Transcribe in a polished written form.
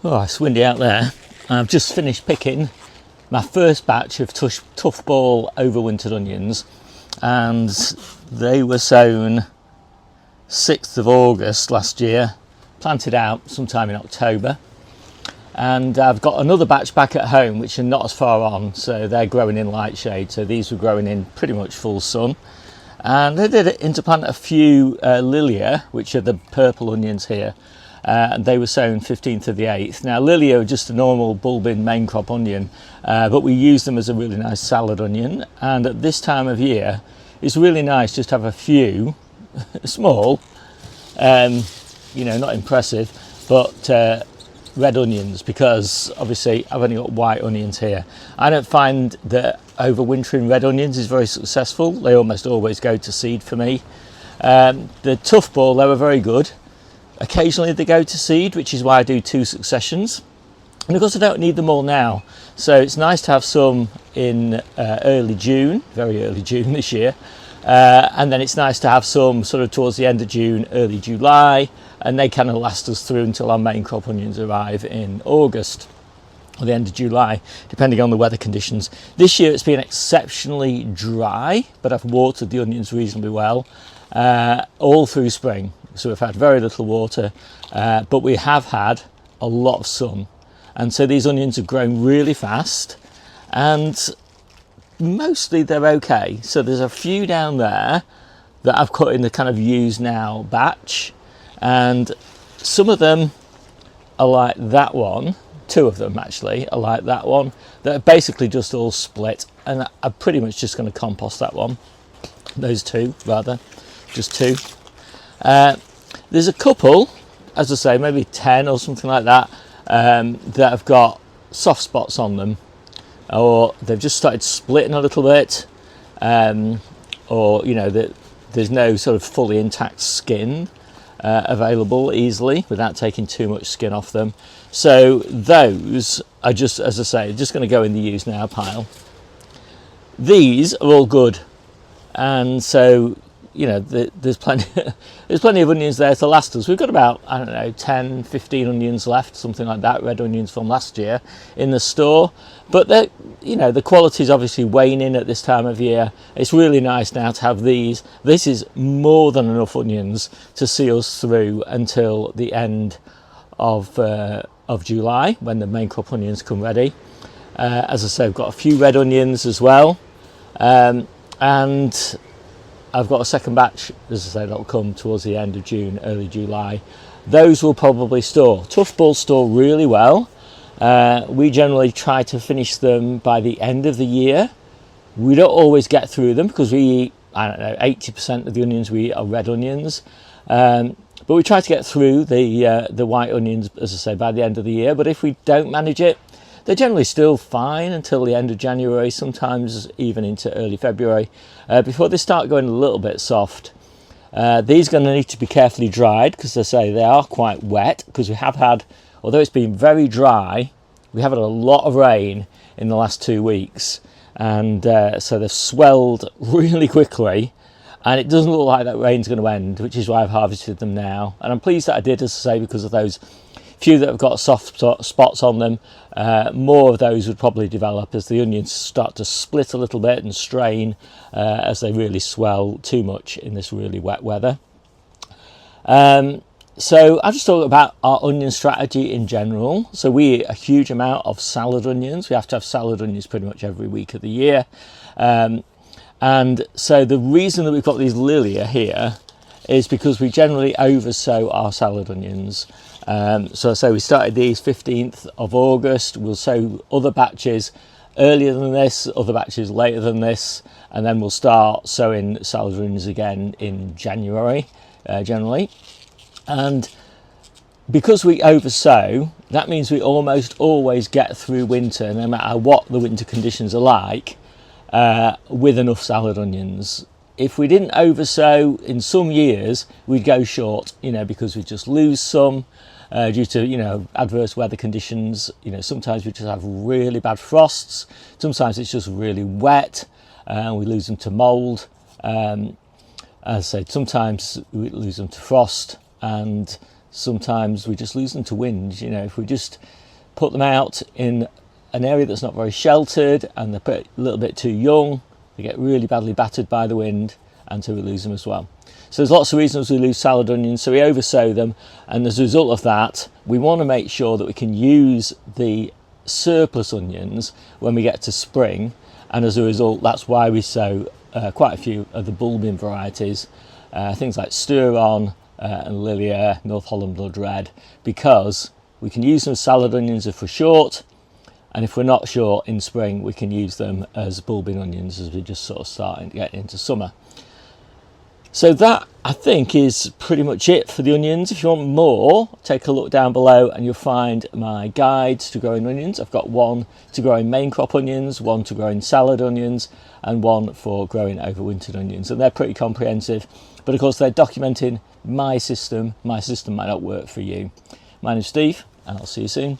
Oh, it's windy out there. I've just finished picking my first batch of Toughball overwintered onions, and they were sown 6th of August last year, planted out sometime in October. And I've got another batch back at home which are not as far on, so they're growing in light shade, so these were growing in pretty much full sun. And I did interplant a few lilia, which are the purple onions here, and they were sown 15th of the 8th. Now lilia are just a normal bulbing main crop onion, but we use them as a really nice salad onion, and at this time of year it's really nice just to have a few small, not impressive, but red onions, because obviously I've only got white onions here. I don't find that overwintering red onions is very successful. They almost always go to seed for me. The Toughball, they were very good. Occasionally they go to seed, which is why I do 2 successions. And of course I don't need them all now, so it's nice to have some in early June, very early June this year, and then it's nice to have some sort of towards the end of June, early July, and they kind of last us through until our main crop onions arrive in August or the end of July, depending on the weather conditions. This year it's been exceptionally dry, but I've watered the onions reasonably well all through spring. So we've had very little water, but we have had a lot of sun. And so these onions have grown really fast, and mostly they're okay. So there's a few down there that I've cut in the kind of use now batch, and some of them are like that one. 2 of them actually are like that one, that are basically just all split, and I'm pretty much just going to compost that one. Those 2 rather, just 2. There's a couple, as I say, maybe 10 or something like that, that have got soft spots on them, or they've just started splitting a little bit, or there's no sort of fully intact skin available easily without taking too much skin off them. So those are just, as I say, just going to go in the use now pile. These are all good, and so there's plenty of onions there to last us. We've got about, I don't know, 10, 15 onions left, something like that, red onions from last year in the store. But the quality is obviously waning at this time of year. It's really nice now to have these. This is more than enough onions to see us through until the end of July, when the main crop onions come ready. As I say, I've got a few red onions as well, and I've got a second batch, as I say, that'll come towards the end of June, early July. Those will probably store. Toughball store really well. We generally try to finish them by the end of the year. We don't always get through them because we eat, 80% of the onions we eat are red onions. But we try to get through the white onions, as I say, by the end of the year. But if we don't manage it, they're generally still fine until the end of January, sometimes even into early February, before they start going a little bit soft. These are going to need to be carefully dried, because as I say, they are quite wet, because we have had, although it's been very dry, we have had a lot of rain in the last 2 weeks, and so they've swelled really quickly, and it doesn't look like that rain's going to end, which is why I've harvested them now. And I'm pleased that I did, as I say, because of those few that have got soft spots on them. More of those would probably develop as the onions start to split a little bit and strain as they really swell too much in this really wet weather. So I'll just talk about our onion strategy in general. So we eat a huge amount of salad onions. We have to have salad onions pretty much every week of the year. And so the reason that we've got these lilia here is because we generally oversow our salad onions. So we started these 15th of August. We'll sow other batches earlier than this, other batches later than this, and then we'll start sowing salad onions again in January, generally. And because we oversow, that means we almost always get through winter, no matter what the winter conditions are like, with enough salad onions. If we didn't oversow, in some years we'd go short, because we just lose some due to adverse weather conditions. Sometimes we just have really bad frosts. Sometimes it's just really wet, and we lose them to mold. As I said, sometimes we lose them to frost, and sometimes we just lose them to wind. You know, if we just put them out in an area that's not very sheltered and they're a little bit too young, they get really badly battered by the wind, and so we lose them as well. So there's lots of reasons we lose salad onions. So we oversow them, and as a result of that, we want to make sure that we can use the surplus onions when we get to spring, and as a result, that's why we sow quite a few of the bulbing varieties, things like Stir-On and Lilia, North Holland Blood Red, because we can use them as salad onions if we're short, and if we're not short in spring, we can use them as bulbing onions as we just sort of start to get into summer. So that, I think, is pretty much it for the onions. If you want more, take a look down below and you'll find my guides to growing onions. I've got one to growing main crop onions, one to growing salad onions, and one for growing overwintered onions. And they're pretty comprehensive, but of course they're documenting my system. My system might not work for you. My name's Steve, and I'll see you soon.